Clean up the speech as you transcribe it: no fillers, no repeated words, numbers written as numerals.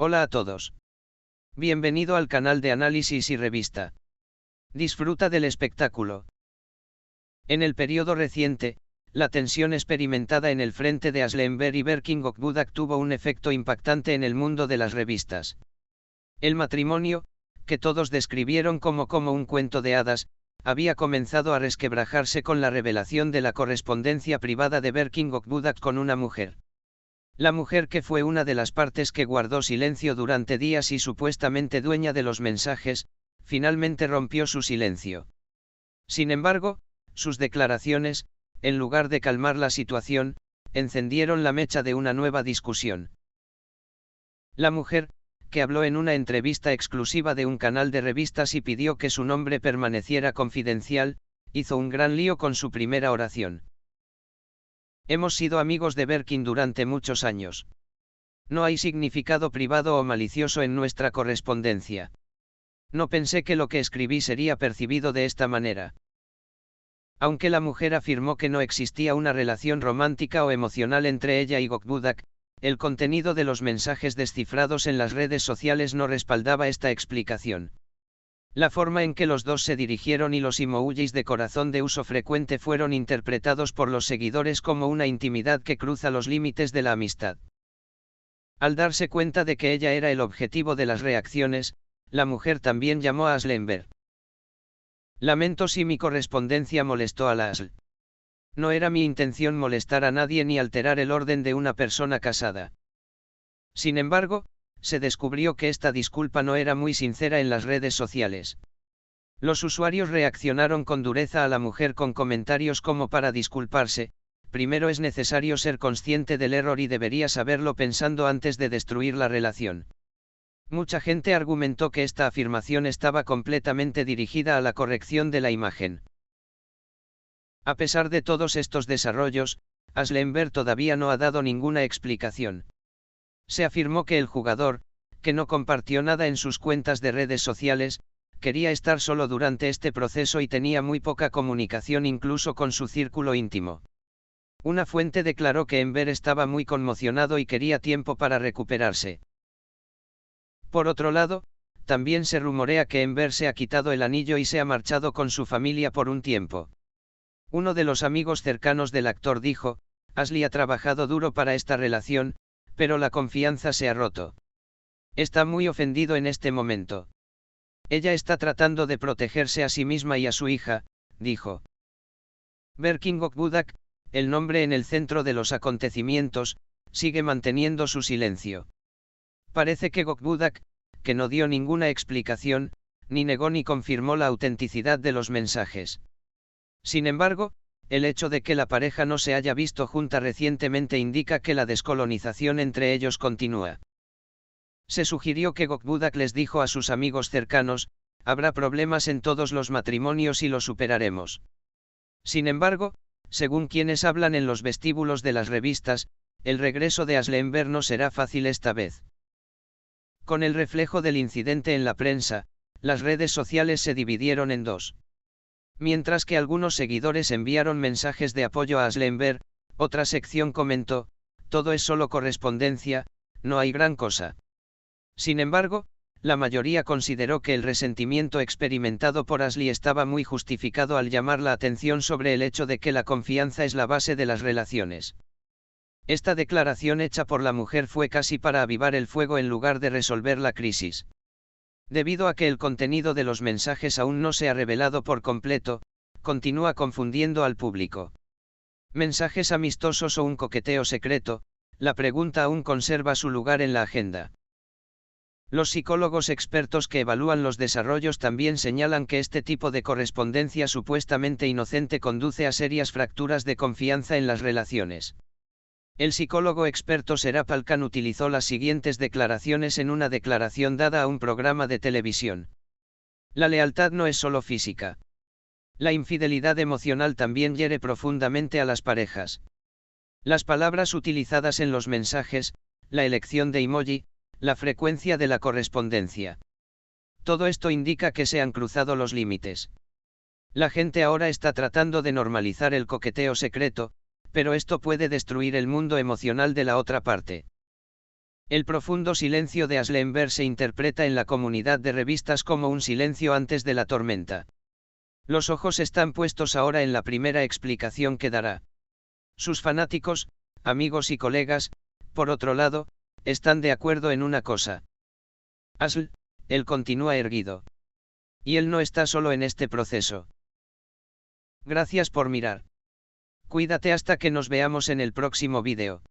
Hola a todos. Bienvenido al canal de análisis y revista. Disfruta del espectáculo. En el periodo reciente, la tensión experimentada en el frente de Aslemberg y Berking Ok Budak tuvo un efecto impactante en el mundo de las revistas. El matrimonio, que todos describieron como un cuento de hadas, había comenzado a resquebrajarse con la revelación de la correspondencia privada de Berking Ok Budak con una mujer. La mujer, que fue una de las partes que guardó silencio durante días y supuestamente dueña de los mensajes, finalmente rompió su silencio. Sin embargo, sus declaraciones, en lugar de calmar la situación, encendieron la mecha de una nueva discusión. La mujer, que habló en una entrevista exclusiva de un canal de revistas y pidió que su nombre permaneciera confidencial, hizo un gran lío con su primera oración. Hemos sido amigos de Berking durante muchos años. No hay significado privado o malicioso en nuestra correspondencia. No pensé que lo que escribí sería percibido de esta manera. Aunque la mujer afirmó que no existía una relación romántica o emocional entre ella y Ok Budak, el contenido de los mensajes descifrados en las redes sociales no respaldaba esta explicación. La forma en que los dos se dirigieron y los emojis de corazón de uso frecuente fueron interpretados por los seguidores como una intimidad que cruza los límites de la amistad. Al darse cuenta de que ella era el objetivo de las reacciones, la mujer también llamó a Aslemberg. Lamento si mi correspondencia molestó a la ASL. No era mi intención molestar a nadie ni alterar el orden de una persona casada. Sin embargo, se descubrió que esta disculpa no era muy sincera en las redes sociales. Los usuarios reaccionaron con dureza a la mujer con comentarios como: para disculparse, primero es necesario ser consciente del error y debería saberlo pensando antes de destruir la relación. Mucha gente argumentó que esta afirmación estaba completamente dirigida a la corrección de la imagen. A pesar de todos estos desarrollos, Aslemberg todavía no ha dado ninguna explicación. Se afirmó que el jugador, que no compartió nada en sus cuentas de redes sociales, quería estar solo durante este proceso y tenía muy poca comunicación incluso con su círculo íntimo. Una fuente declaró que Enver estaba muy conmocionado y quería tiempo para recuperarse. Por otro lado, también se rumorea que Enver se ha quitado el anillo y se ha marchado con su familia por un tiempo. Uno de los amigos cercanos del actor dijo: Ashley ha trabajado duro para esta relación, pero la confianza se ha roto. Está muy ofendido en este momento. Ella está tratando de protegerse a sí misma y a su hija, dijo. Berking Ok Budak, el nombre en el centro de los acontecimientos, sigue manteniendo su silencio. Parece que Ok Budak, que no dio ninguna explicación, ni negó ni confirmó la autenticidad de los mensajes. Sin embargo, el hecho de que la pareja no se haya visto junta recientemente indica que la descolonización entre ellos continúa. Se sugirió que Ok Budak les dijo a sus amigos cercanos: habrá problemas en todos los matrimonios y lo superaremos. Sin embargo, según quienes hablan en los vestíbulos de las revistas, el regreso de Aslemberg no será fácil esta vez. Con el reflejo del incidente en la prensa, las redes sociales se dividieron en dos. Mientras que algunos seguidores enviaron mensajes de apoyo a Aslemberg, otra sección comentó: todo es solo correspondencia, no hay gran cosa. Sin embargo, la mayoría consideró que el resentimiento experimentado por Ashley estaba muy justificado al llamar la atención sobre el hecho de que la confianza es la base de las relaciones. Esta declaración hecha por la mujer fue casi para avivar el fuego en lugar de resolver la crisis. Debido a que el contenido de los mensajes aún no se ha revelado por completo, continúa confundiendo al público. ¿Mensajes amistosos o un coqueteo secreto? La pregunta aún conserva su lugar en la agenda. Los psicólogos expertos que evalúan los desarrollos también señalan que este tipo de correspondencia supuestamente inocente conduce a serias fracturas de confianza en las relaciones. El psicólogo experto Serap Alkan utilizó las siguientes declaraciones en una declaración dada a un programa de televisión. La lealtad no es solo física. La infidelidad emocional también hiere profundamente a las parejas. Las palabras utilizadas en los mensajes, la elección de emoji, la frecuencia de la correspondencia. Todo esto indica que se han cruzado los límites. La gente ahora está tratando de normalizar el coqueteo secreto, pero esto puede destruir el mundo emocional de la otra parte. El profundo silencio de Aslenberg se interpreta en la comunidad de revistas como un silencio antes de la tormenta. Los ojos están puestos ahora en la primera explicación que dará. Sus fanáticos, amigos y colegas, por otro lado, están de acuerdo en una cosa. Él continúa erguido. Y él no está solo en este proceso. Gracias por mirar. Cuídate hasta que nos veamos en el próximo vídeo.